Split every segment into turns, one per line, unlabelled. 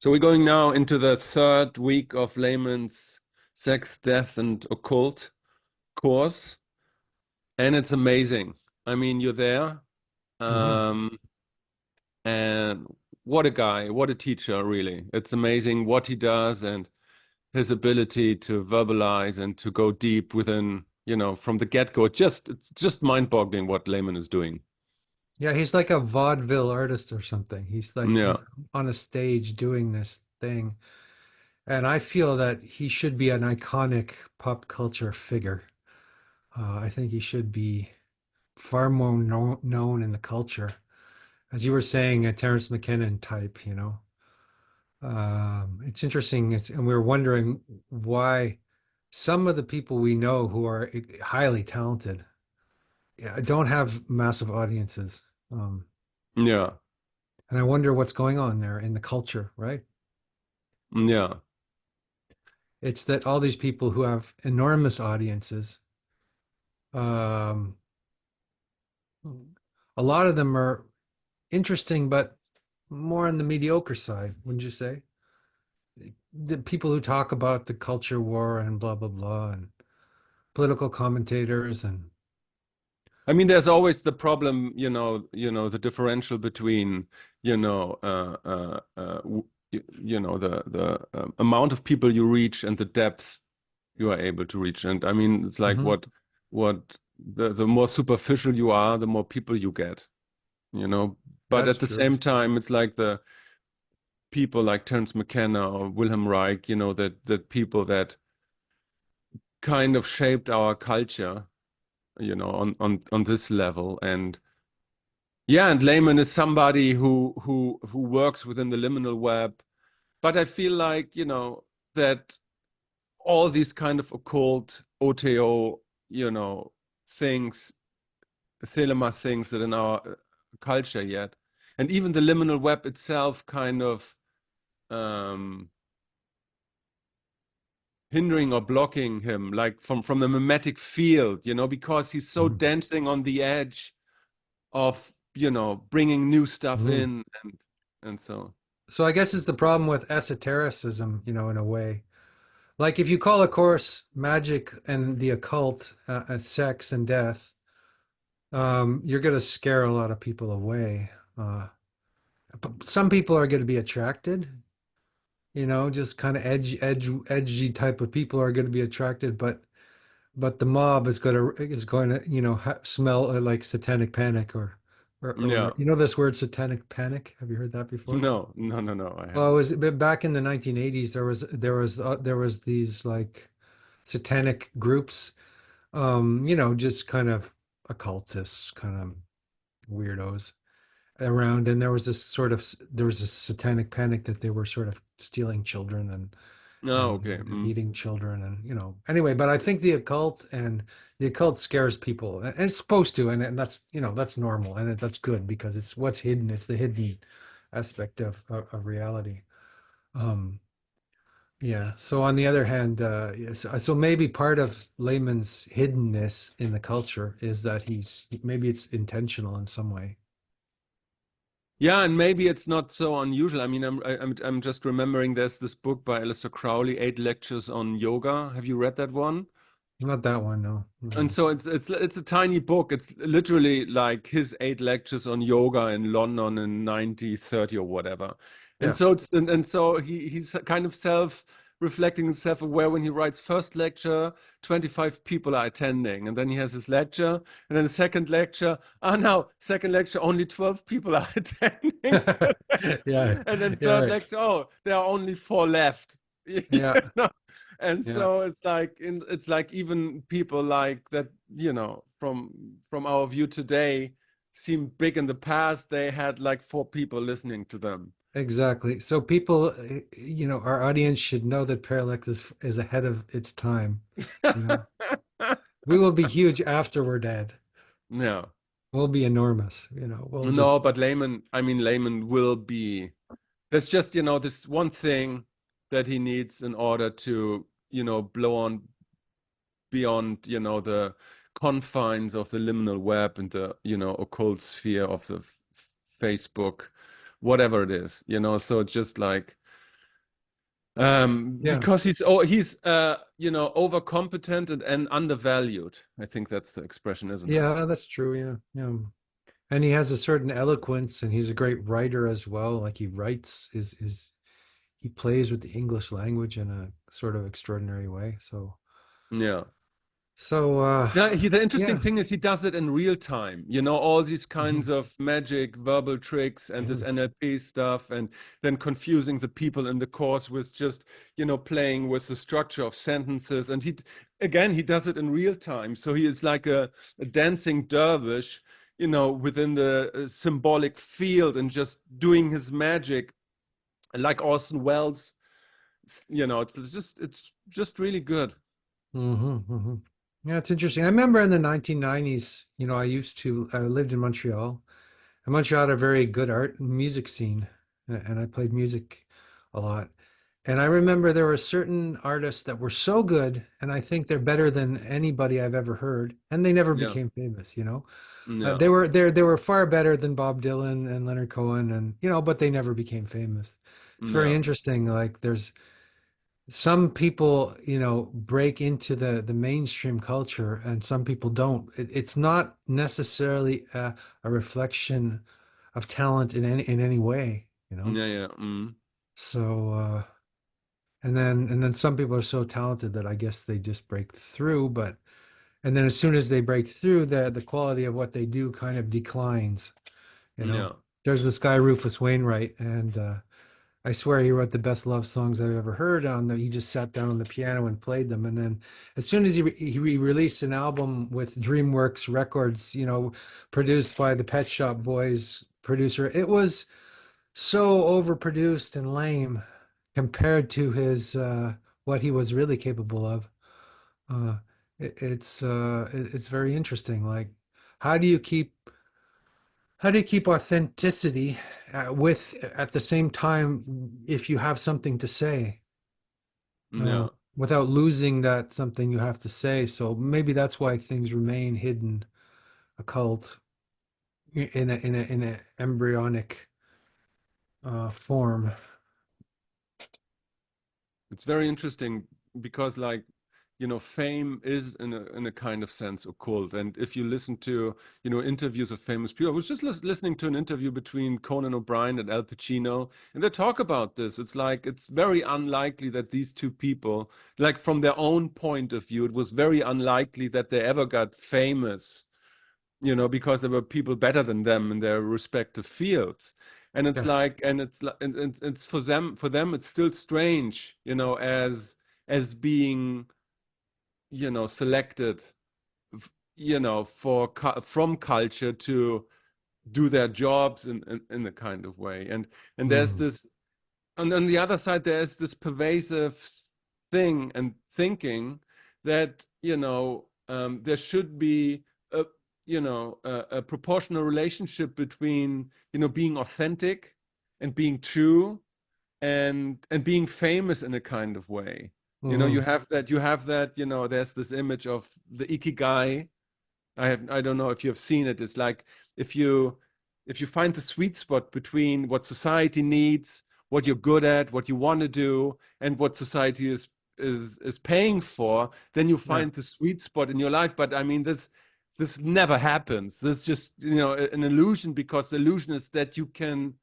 So we're going now into the third week of Layman's Sex, Death, and Occult course, and it's amazing. I mean, you're there,
Hmm.
um, and what a guy, what a teacher, really. It's amazing what he does and his ability to verbalize and to go deep within, from the get-go. It's just mind-boggling what Layman is doing.
Yeah, he's like a vaudeville artist or something.
Yeah,
He's on a stage doing this thing. And I feel that he should be an iconic pop culture figure. I think he should be far more known in the culture. As you were saying, a Terrence McKinnon type, you know. It's interesting, and we are wondering why some of the people we know who are highly talented, yeah, don't have massive audiences. Um,
yeah,
And I wonder what's going on there in the culture, right?
yeah.
It's that all these people who have enormous audiences, um, a lot of them are interesting, but more on the mediocre side, wouldn't you say? The people who talk about the culture war and blah, blah, blah, and political commentators and
I mean, there's always the problem, the differential between, the amount of people you reach and the depth you are able to reach. And I mean, it's like
Mhm.
what the more superficial you are, the more people you get, you know. But
That's
at the
true.
same time, it's like the people like Terence McKenna or Wilhelm Reich, that people that kind of shaped our culture, on this level. And yeah, and Layman is somebody who works within the liminal web. But I feel like, that all these kind of occult OTO, things, thelema things that in our culture yet, and even the liminal web itself kind of um hindering or blocking him, like from the mimetic field, because he's so
Mhm.
dancing on the edge of, bringing new stuff
Mhm.
in and so.
So I guess it's the problem with esotericism, in a way. Like if you call a course magic and the occult, sex and death, you're going to scare a lot of people away. But some people are going to be attracted, just kind of edgy type of people are going to be attracted, but the mob is going to, smell like satanic panic or
Yeah.
this word satanic panic. Have you heard that before?
No, no, no, no, I
Well, it
haven't.
was back in the 1980s. There was these like satanic groups, just kind of occultists, kind of weirdos around, and there was this satanic panic that they were sort of stealing children
No, okay.
and eating children, and anyway. But I think the occult scares people, and it's supposed to, and that's that's normal, and that's good because it's what's hidden. It's the hidden aspect of reality. Um, yeah. So on the other hand, yes, so maybe part of Layman's hiddenness in the culture is that maybe it's intentional in some way.
Yeah, and maybe it's not so unusual. I mean, I'm just remembering there's this book by Aleister Crowley, Eight Lectures on Yoga. Have you read that one?
Not that one, no.
And
Mm-mm.
so it's a tiny book. It's literally like his eight lectures on yoga in London in 1930 or whatever. And
Yeah.
so so he's kind of self-reflecting and self-aware when he writes first lecture, 25 people are attending, and then he has his lecture, and then the second lecture, no, second lecture, only 12 people are attending.
Yeah.
And then
Yeah.
third lecture, oh, there are only four left. You
Yeah.
know? And
Yeah.
so it's like even people like that, from our view today seem big in the past. They had like four people listening to them.
Exactly. So people, our audience should know that Parallax is ahead of its time. You know, we will be huge after we're dead.
No,
We'll be enormous. We'll just.
no, but Layman will be. That's just, this one thing that he needs in order to, blow on beyond, the confines of the liminal web and the, occult sphere of the Facebook, whatever it is. So it's just like,
Yeah.
Because he's overcompetent and undervalued. I think that's the expression, isn't it?
Yeah, that's true. Yeah. Yeah. And he has a certain eloquence and he's a great writer as well. Like he writes is he plays with the English language in a sort of extraordinary way.
Yeah.
So
Yeah, the interesting
yeah.
thing is he does it in real time. All these kinds
Hmm.
of magic verbal tricks and this
Hmm.
NLP stuff, and then confusing the people in the course with just, playing with the structure of sentences. And again, he does it in real time. So he is like a dancing dervish, within the symbolic field and just doing his magic like Orson Welles. It's just really good.
Hmm. Hmm. Yeah, it's interesting. I remember in the 1990s, I lived in Montreal. And Montreal had a very good art and music scene, and I played music a lot. And I remember there were certain artists that were so good, and I think they're better than anybody I've ever heard, and they never
Yeah.
became famous, you know.
Yeah.
They were far better than Bob Dylan and Leonard Cohen, and but they never became famous. It's very
Yeah.
interesting. Like there's some people, break into the mainstream culture, and some people don't. It's not necessarily a reflection of talent in any way.
Yeah. Yeah. Mm.
So and then some people are so talented that I guess they just break through, but and then as soon as they break through, the quality of what they do kind of declines, you know.
Yeah.
There's this guy Rufus Wainwright, and I swear he wrote the best love songs I've ever heard. He just sat down on the piano and played them, and then as soon as he released an album with DreamWorks Records, produced by the Pet Shop Boys producer, it was so overproduced and lame compared to his what he was really capable of. Uh, it's very interesting. Like, how do you keep how do you keep authenticity with at the same time if you have something to say
Yeah.
without losing that something you have to say? So maybe that's why things remain hidden, occult in a embryonic form.
It's very interesting because, like, fame is in a kind of sense occult. And if you listen to, interviews of famous people, I was just listening to an interview between Conan O'Brien and Al Pacino, and they talk about this. It's like it's very unlikely that these two people, like from their own point of view, it was very unlikely that they ever got famous, because there were people better than them in their respective fields. And it's
Yeah.
like, and it's for them, it's still strange, as being, selected, from culture to do their jobs in a kind of way. And there's
Mm.
this, and on the other side, there's this pervasive thing and thinking that there should be a a proportional relationship between being authentic and being true and being famous in a kind of way. You
Hmm.
have that. There's this image of the ikigai. I don't know if you have seen it. It's like if you if you find the sweet spot between what society needs, what you're good at, what you want to do, and what society is paying for, then you
Yeah.
find the sweet spot in your life. But I mean, this never happens. This is just an illusion, because the illusion is that you can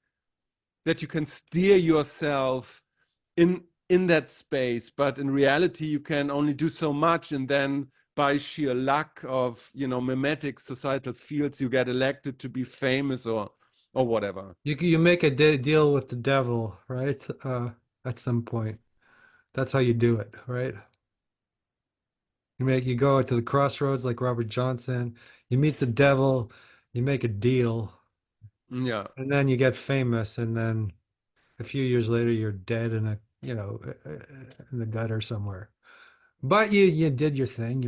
steer yourself in that space, but in reality you can only do so much, and then by sheer luck of mimetic societal fields you get elected to be famous or whatever.
You make a deal with the devil, right? At some point. That's how you do it, right? You go to the crossroads like Robert Johnson, you meet the devil, you make a deal,
Yeah.
and then you get famous, and then a few years later you're dead in the gutter somewhere. But you did your thing.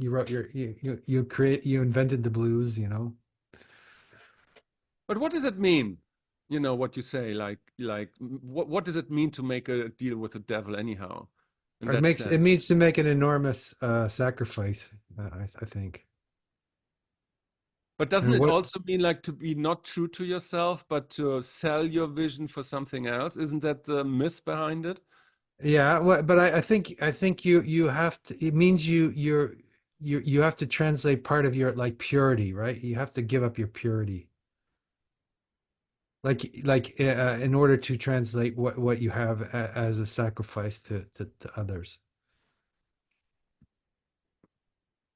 You wrote you invented the blues.
But what does it mean, what you say, like what does it mean to make a deal with the devil anyhow, in
Or it
that
makes it
sense?
means to make an enormous sacrifice, I think.
But doesn't
And
it
what
also mean like to be not true to yourself, but to sell your vision for something else? Isn't that the myth behind it?
Yeah, well, but I think you have to. It means you have to translate part of your like purity, right? You have to give up your purity, in order to translate what you have as a sacrifice to others.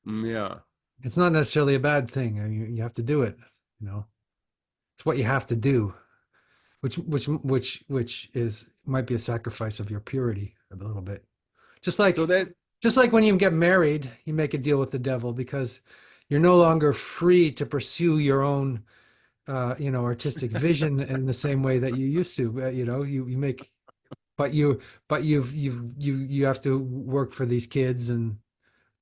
Yeah.
It's not necessarily a bad thing. I mean, you have to do it. You know, it's what you have to do, which is might be a sacrifice of your purity a little bit. Just
So
like
there's
just like when you get married, you make a deal with the devil because you're no longer free to pursue your own, artistic vision in the same way that you used to. You make, but you have to work for these kids and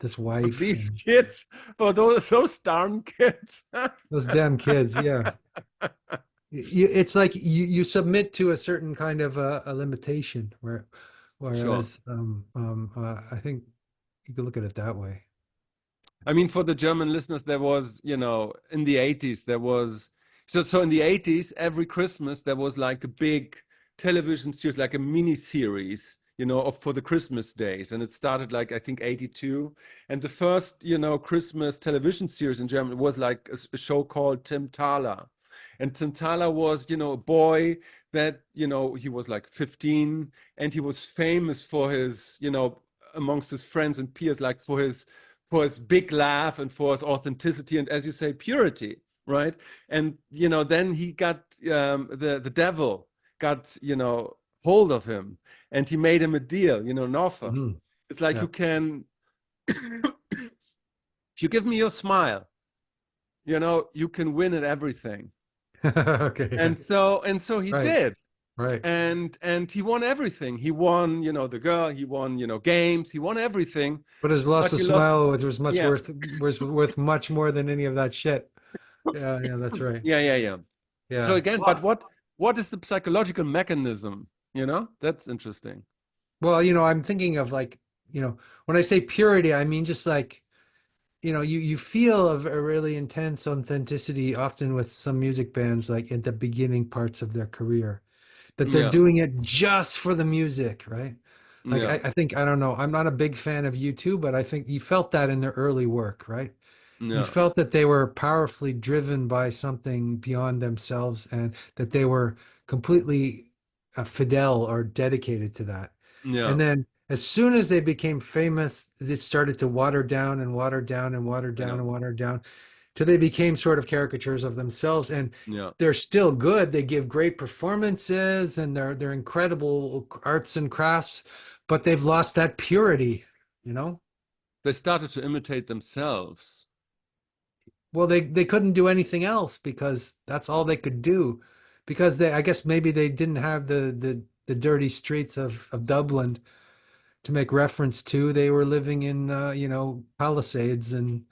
this wife
these
and
kids, for those darn kids.
those damn kids. Yeah. It's like you submit to a certain kind of a limitation
Sure.
whereas I think you could look at it that way.
I mean, for the German listeners, there was, in the 80s, there was, so in the 80s, every Christmas, there was like a big television series, like a mini series, for the Christmas days. And it started like, I think, 82. And the first, Christmas television series in Germany was like a show called Tim Thaler. And Tim Thaler was, a boy that, he was like 15 and he was famous for his, amongst his friends and peers, like for his big laugh and for his authenticity and, as you say, purity, right? And then he got the devil got hold of him, and he made him a deal, an offer.
Hmm.
It's like,
Yeah.
you can, if you give me your smile, you can win at everything.
Okay. Yeah.
And so he
Right.
did.
Right.
And he won everything. He won, the girl. He won, games. He won everything.
But his loss
But
of
he lost.
smile
Yeah,
was worth much more than any of that shit. Yeah. Yeah. That's right.
yeah, yeah, yeah. So
Yeah.
again, but what is the psychological mechanism? That's interesting.
Well, I'm thinking of like, when I say purity, I mean just like, you feel a really intense authenticity often with some music bands, like at the beginning parts of their career, that they're
Yeah,
doing it just for the music, right? Like
yeah,
I think I don't know. I'm not a big fan of U2, but I think you felt that in their early work, right? You
yeah,
felt that they were powerfully driven by something beyond themselves and that they were completely fidel or dedicated to that.
yeah,
And then as soon as they became famous, it started to water down and water down and water
I
down
know.
and water down till they became sort of caricatures of themselves. And
Yeah.
they're still good. They give great performances and they're incredible arts and crafts, but they've lost that purity, you know?
They started to imitate themselves.
Well, they couldn't do anything else because that's all they could do. Because I guess maybe they didn't have the dirty streets of Dublin to make reference to. They were living in Palisades and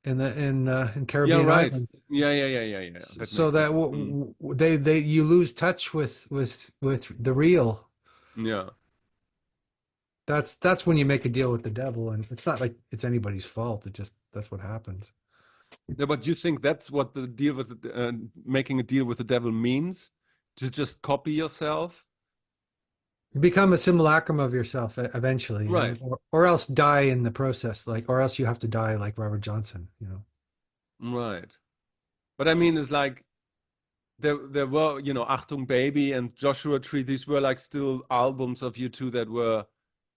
in
Yeah,
Caribbean
right.
islands.
Yeah, yeah, yeah, yeah, yeah. That
So
makes
that
sense.
they you lose touch with the real.
Yeah.
That's when you make a deal with the devil, and it's not like it's anybody's fault. It just that's what happens.
Yeah, but you think that's what the deal with making a deal with the devil means? To just copy yourself?
You become a simulacrum of yourself eventually,
Right,
or else die in the process, or else you have to die like Robert Johnson.
right. But I mean, it's like there were, Achtung Baby and Joshua Tree. These were like still albums of you two that were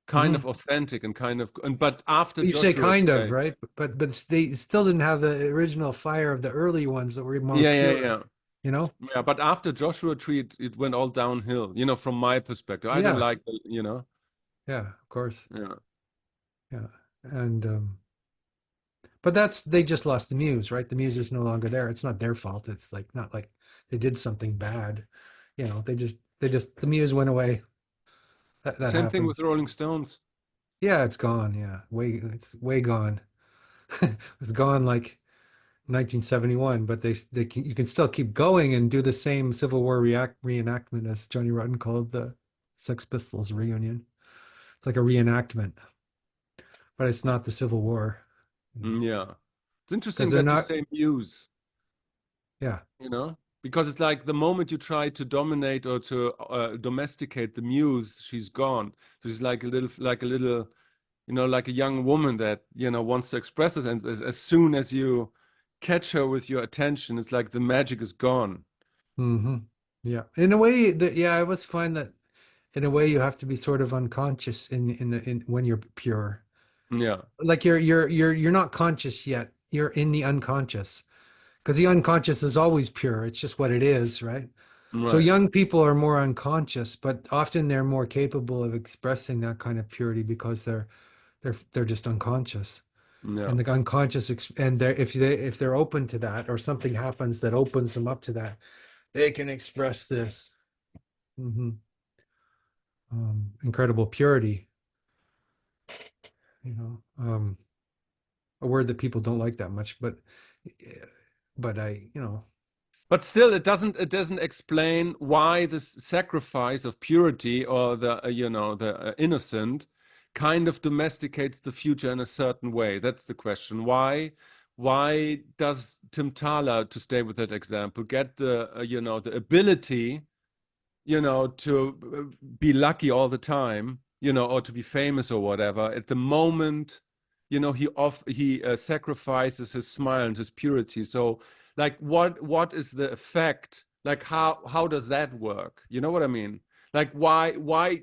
kind
Hmm.
of authentic and but after
You say
Joshua
kind of,
Tree,
right? But they still didn't have the original fire of the early ones that were more
yeah, yeah,
pure,
yeah.
you know?
Yeah, but after Joshua Tree, it went all downhill, from my perspective. I don't
Yeah,
like
yeah, of course.
yeah.
Yeah. And but they just lost the muse, right? The muse is no longer there. It's not their fault. It's like not like they did something bad. They just the muse went away. That
Same thing with the
happens.
Rolling Stones.
Yeah, it's gone. Yeah. It's way gone. It's gone like 1971, but you can still keep going and do the same Civil War reenactment as Johnny Rotten called the Sex Pistols reunion. It's like a reenactment, but it's not the Civil War,
Yeah. It's
because
interesting
they're
that you
not.
say Muse,
Yeah.
you know? because it's like the moment you try to dominate or to domesticate the muse, she's gone. So she's like a little, like a young woman that, wants to express this. And as soon as you catch her with your attention, it's like the magic is gone.
Hmm. Yeah. In a way that, yeah, I always find that in a way you have to be sort of unconscious in when you're pure.
Yeah,
Like you're not conscious yet. You're in the unconscious because the unconscious is always pure. It's just what it is, right? So
right.
young people are more unconscious, but often they're more capable of expressing that kind of purity because they're just unconscious.
Yeah.
And the unconscious and if they're open to that or something happens that opens them up to that, they can express this. Hmm. Incredible purity, a word that people don't like that much, but
But still, it doesn't explain why this sacrifice of purity or the innocent kind of domesticates the future in a certain way. That's the question. Why does Tim Thaler, to stay with that example, get the ability, to be lucky all the time, or to be famous or whatever? At the moment, he sacrifices his smile and his purity. So, like, what is the effect? Like, how does that work? You know what I mean? Like, why?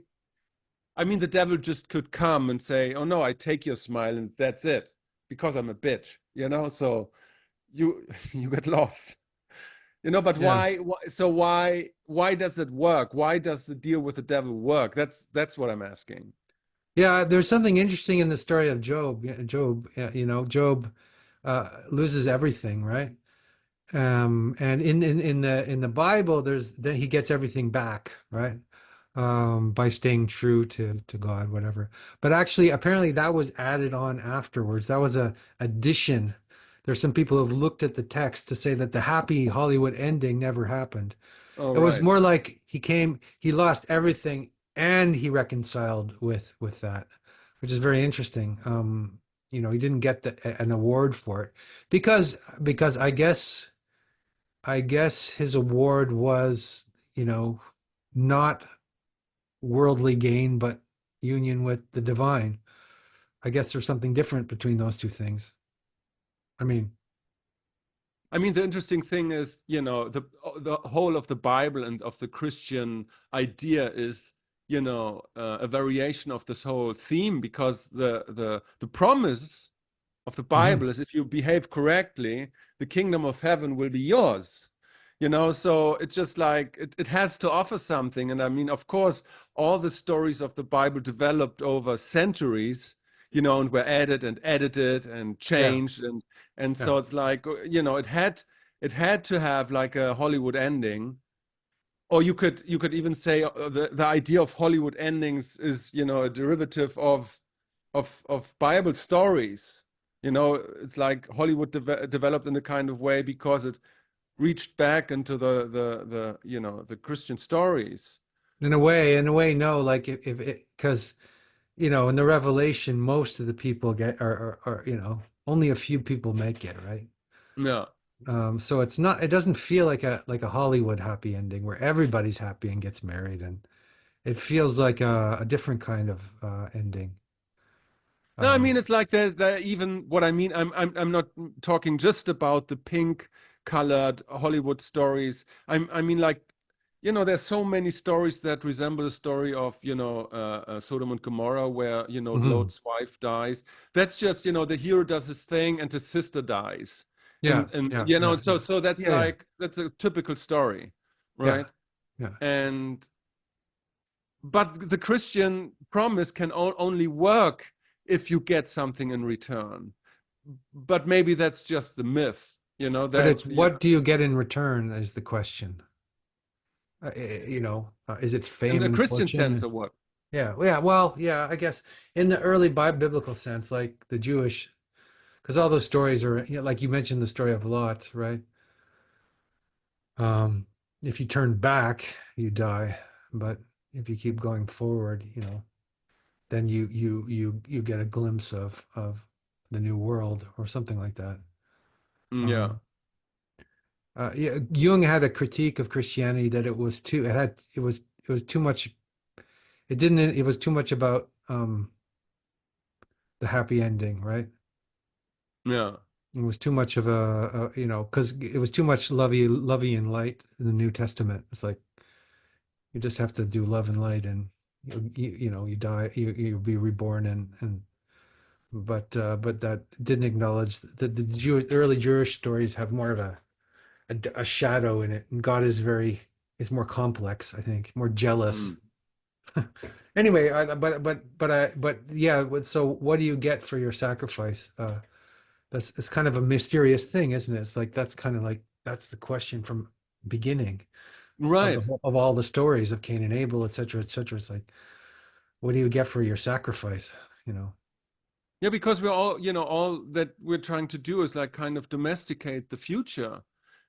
I mean, the devil just could come and say, "Oh no, I take your smile and that's it," because I'm a bitch, So you you get lost. But
yeah.
why does it work? Why does the deal with the devil work? That's what I'm asking.
Yeah, there's something interesting in the story of Job. Yeah, Job, Job loses everything, right? And in the Bible, there's then he gets everything back, right? By staying true to God, whatever. But actually, apparently, that was added on afterwards. That was a addition. There's some people who have looked at the text to say that the happy Hollywood ending never happened.
Oh,
It was
right.
more like he lost everything and he reconciled with that, which is very interesting. He didn't get an award for it because I guess his award was, not worldly gain, but union with the divine. I guess there's something different between those two things. I mean,
I mean, the interesting thing is, the whole of the Bible and of the Christian idea is, a variation of this whole theme, because the promise of the
mhm.
Bible is, if you behave correctly, the kingdom of heaven will be yours. So it's just like it has to offer something. And I mean, of course, all the stories of the Bible developed over centuries, and were added and edited and
Yeah,
changed. And
yeah.
so it's like, it had to have like a Hollywood ending. Or you could even say, the idea of Hollywood endings is, a derivative of Bible stories. It's like Hollywood developed in a kind of way because it reached back into the Christian stories.
In a way, no. Like if it, because in the Revelation, most of the people are only a few people make it, right?
Yeah.
So it doesn't feel like a Hollywood happy ending where everybody's happy and gets married, and it feels like a different kind of ending.
No, I mean,
Um,
it's like there's there even what I mean. I'm not talking just about the pink colored Hollywood stories. I mean, like, there's so many stories that resemble the story of, Sodom and Gomorrah, where,
mhm.
Lot's wife dies. That's just, the hero does his thing and his sister dies.
Yeah,
And
yeah, yeah,
and so
yeah,
so that's
yeah, yeah,
like that's a typical story,
yeah,
right?
yeah.
And but the Christian promise can only work if you get something in return. But maybe that's just the myth,
But
that
it's what do you get in return is the question. Is it
in
fame
the
and
Christian sense
fortune?
or what?
Yeah, yeah. Well, yeah. I guess in the early biblical sense, like the Jewish, because all those stories are, like you mentioned, the story of Lot, right? Um, if you turn back, you die, but if you keep going forward, then you get a glimpse of the new world or something like that.
Yeah.
Um, Yeah, Jung had a critique of Christianity that it was too much. It didn't. It was too much about the happy ending, right?
Yeah.
It was too much of because it was too much lovey and light in the New Testament. It's like you just have to do love and light, and you die, you'll be reborn, and but that didn't acknowledge that early Jewish stories have more of a shadow in it, and God is more complex, I think, more jealous.
Mm.
Anyway, but yeah. So what do you get for your sacrifice? That's it's kind of a mysterious thing, isn't it? It's like that's kind of like that's the question from beginning of
Right.
of all the stories of Cain and Abel, et cetera, et cetera. It's like, what do you get for your sacrifice? You know?
Yeah, because we're all, all that we're trying to do is like kind of domesticate the future.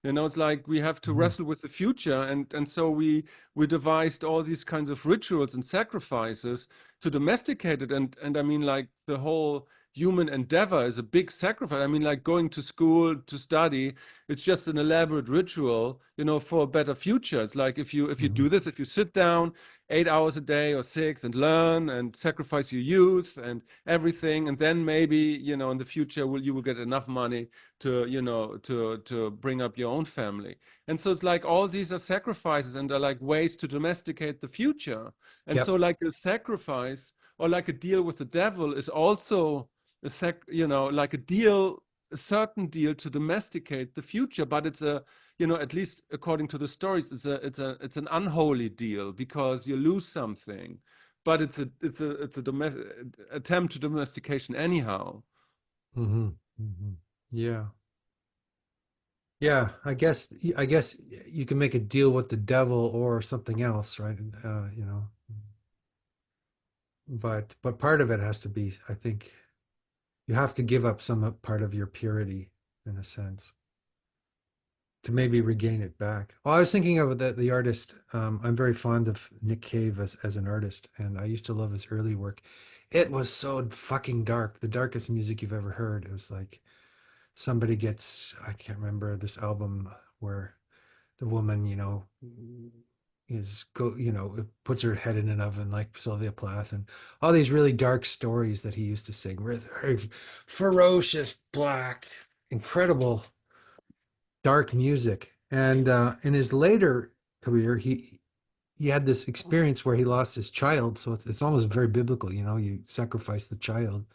It's like we have to
Mhm.
wrestle with the future, and so we devised all these kinds of rituals and sacrifices to domesticate it. And I mean, like the whole human endeavor is a big sacrifice. I mean, like going to school to study, it's just an elaborate ritual, for a better future. It's like if you
Mhm.
do this, if you sit down 8 hours a day or six and learn and sacrifice your youth and everything, and then maybe in the future you will get enough money to to bring up your own family. And so it's like all these are sacrifices and are like ways to domesticate the future. And so
Yep.
like a sacrifice or like a deal with the devil is also like a certain deal to domesticate the future, but it's a at least according to the stories, it's an unholy deal because you lose something, but it's a attempt to domestication anyhow.
Hmm. Hmm. Yeah. Yeah. I guess you can make a deal with the devil or something else, right? But part of it has to be, I think, you have to give up some part of your purity in a sense to maybe regain it back. Well, I was thinking of the artist. I'm very fond of Nick Cave as an artist, and I used to love his early work. It was so fucking dark, the darkest music you've ever heard. It was like somebody gets, I can't remember this album where the woman, puts her head in an oven like Sylvia Plath, and all these really dark stories that he used to sing with very ferocious, black, incredible dark music. And in his later career, he had this experience where he lost his child. So it's almost very biblical, you sacrifice the child.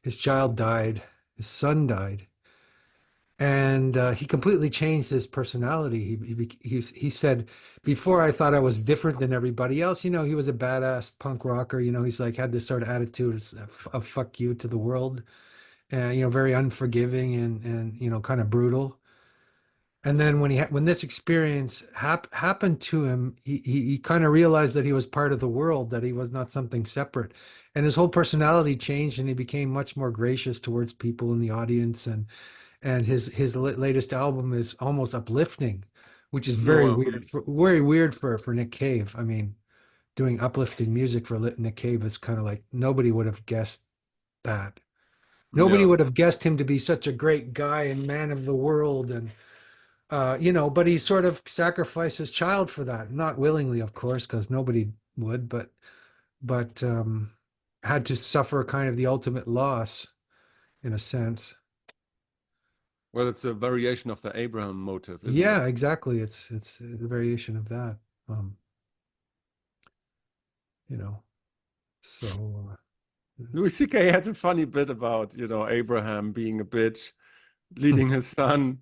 His child died, his son died, and he completely changed his personality. He said, before I thought I was different than everybody else. He was a badass punk rocker. He's like had this sort of attitude of fuck you to the world, and very unforgiving and kind of brutal. And then when this experience happened to him, he kind of realized that he was part of the world, that he was not something separate, and his whole personality changed, and he became much more gracious towards people in the audience. And his latest album is almost uplifting, which is
No,
very weird for Nick Cave. I mean, doing uplifting music for Nick Cave is kind of like nobody would have guessed that. Nobody
yeah.
would have guessed him to be such a great guy and man of the world, and but he sort of sacrificed his child for that, not willingly, of course, because nobody would, but had to suffer kind of the ultimate loss in a sense.
Well, it's a variation of the Abraham motive, isn't it?
Yeah, exactly. It's a variation of that. Um, you know, so
Louis C.K. had a funny bit about Abraham being a bitch, leading his son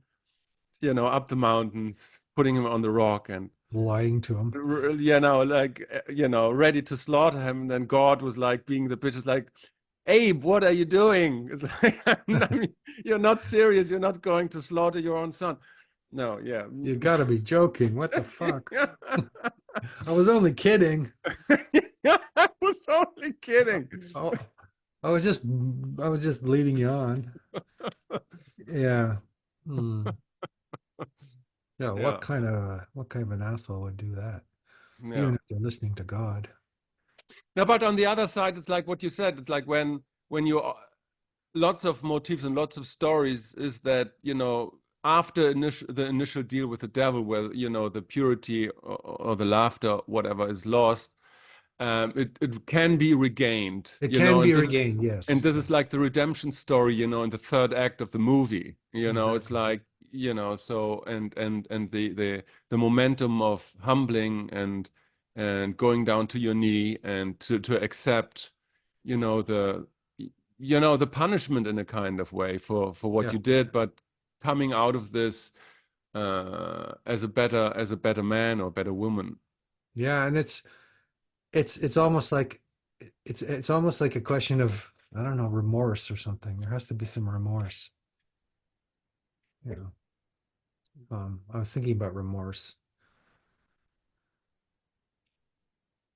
up the mountains, putting him on the rock, and
lying to him.
like ready to slaughter him. And then God was like being the bitch, is like, Abe, what are you doing? It's like, I mean, you're not serious. You're not going to slaughter your own son. No, yeah.
You gotta be joking. What the fuck? I was only kidding.
I was only kidding.
Oh, I was just leading you on. Yeah. Hmm. Yeah,
Yeah,
what kind of an asshole would do that?
yeah.
Even if they're listening to God.
No, but on the other side, it's like what you said. It's like when you lots of motifs and lots of stories is that after the initial deal with the devil, where the purity or the laughter, whatever, is lost, it can be regained,
It can
and
be
this is
regained. Yes.
like the redemption story, in the third act of the movie. It's
Exactly.
like, so and the momentum of humbling and going down to your knee and to accept, the the punishment in a kind of way for what
Yeah.
you did, but coming out of this as a better man or better woman.
Yeah, and it's almost like it's almost like a question of, I don't know, remorse or something. There has to be some remorse. You know. I was thinking about remorse.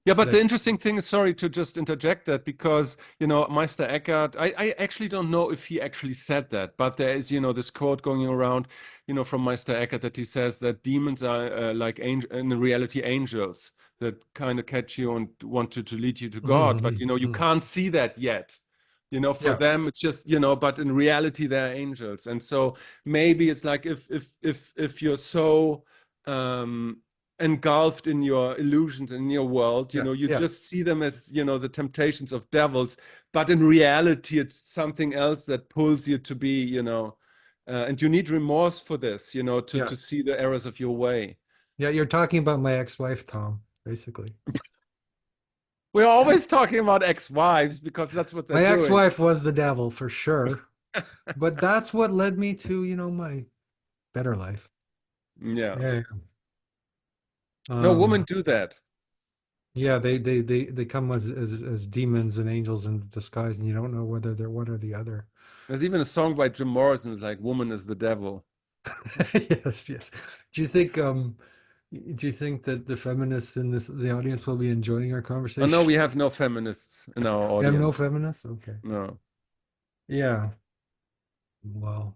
Yeah, but the
That
interesting thing is, sorry to just interject that, because, Meister Eckhart, I actually don't know if he actually said that, but there is, this quote going around, from Meister Eckhart, that he says that demons are like in reality angels that kind of catch you and want to lead you to God, but,
Mhm,
you
mhm.
can't see that yet. For
Yeah,
them, it's just, but in reality, they're angels. And so maybe it's like if you're so engulfed in your illusions and in your world,
yeah,
you
yeah,
just see them as, the temptations of devils, but in reality it's something else that pulls you to be, and you need remorse for this, to
yeah.
see the errors of your way.
Yeah, you're talking about my ex-wife, Tom, basically.
We're always talking about ex-wives because that's what they're
My
doing.
ex-wife was the devil for sure, but that's what led me to, my better life.
Yeah.
Yeah.
No, women
Um,
do that.
yeah, they come as demons and angels in disguise, and you don't know whether they're one or the other.
There's even a song by Jim Morrison, it's like "Woman is the Devil."
Yes, yes. Do you think that the feminists in the audience will be enjoying our
Oh no,
conversation?
we have no feminists in our
We have no
audience.
feminists? Okay.
No.
Yeah. Well,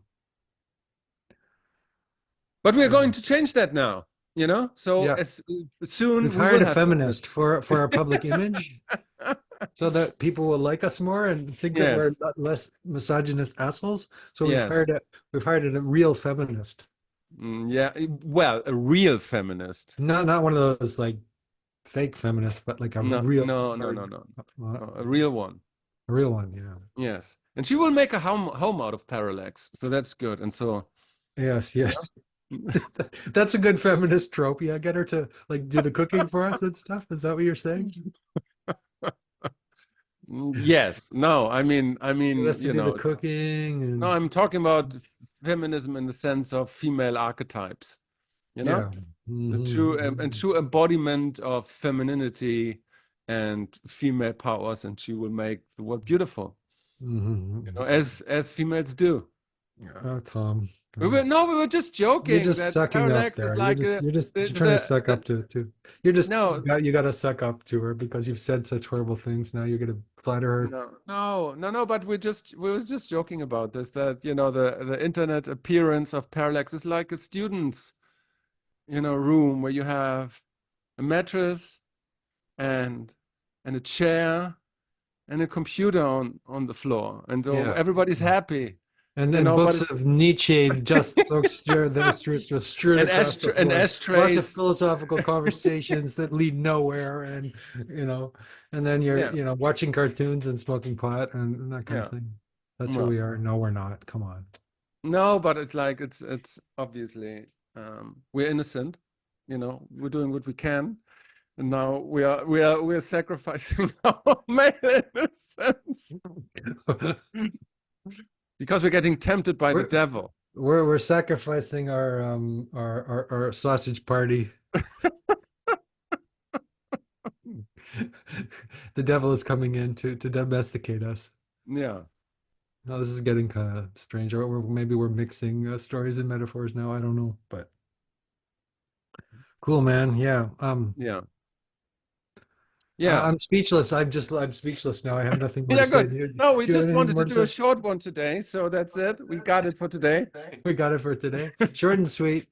But we're going
yeah.
to change that now, So
Yeah.
as
We've
soon we
hired
will
a
have
feminist
feminists.
for our public image so that people will like us more and think that we're
Yes,
not less misogynist assholes. So
yes.
we've hired a real feminist.
Yeah. Well, a real feminist.
Not one of those like fake feminists, but like a
No,
real
no, no, no,
hard
no.
uh,
No, a real one.
a real one, yeah.
Yes. And she will make a home out of Parallax. So that's good. And so,
Yes,
you
yes. That's a good feminist trope. Yeah, get her to like do the cooking for us and stuff. Is that what you're saying?
Yes. No, I
Get
mean,
us to do the cooking
no,
and
I'm talking about feminism in the sense of female archetypes, you know?
yeah.
The
Hmm.
true embodiment of femininity and female powers, and she will make the world beautiful,
Hmm.
as females do.
Oh, Tom,
We were just
you're
joking
just
that
sucking up
Parallax is
there.
like
You're trying to suck
the
up to. You're just
no,
you got to suck up to her because you've said such horrible things. Now you're gonna flatter her.
no, but we were just joking about this, that the internet appearance of Parallax is like a student's room where you have a mattress and a chair and a computer on the floor, and so
Yeah.
everybody's happy,
And then
but
books
it's
of Nietzsche just strewn across the
and
floor. Lots of
ashtrays.
philosophical conversations that lead nowhere, and you know, and then you're
Yeah,
watching cartoons and smoking pot and that kind of
yeah.
thing. That's who
Well,
we are. No, we're not. Come on.
no, but it's like it's obviously we're innocent, we're doing what we can, and now we are sacrificing our male innocence because we're getting tempted by the
We're
devil.
we're sacrificing our sausage party. The devil is coming in to domesticate us.
Yeah,
No, this is getting kind of strange. Or maybe we're mixing stories and metaphors now. I don't know, but cool, man. Yeah.
yeah, yeah.
I'm speechless. I'm speechless now. I have nothing more to
Yeah,
say.
good. No, we
Do you have
just
anything
wanted
more
to
to
do a
say?
short one today, so that's it. We got it for today.
We got it for today. Short and sweet.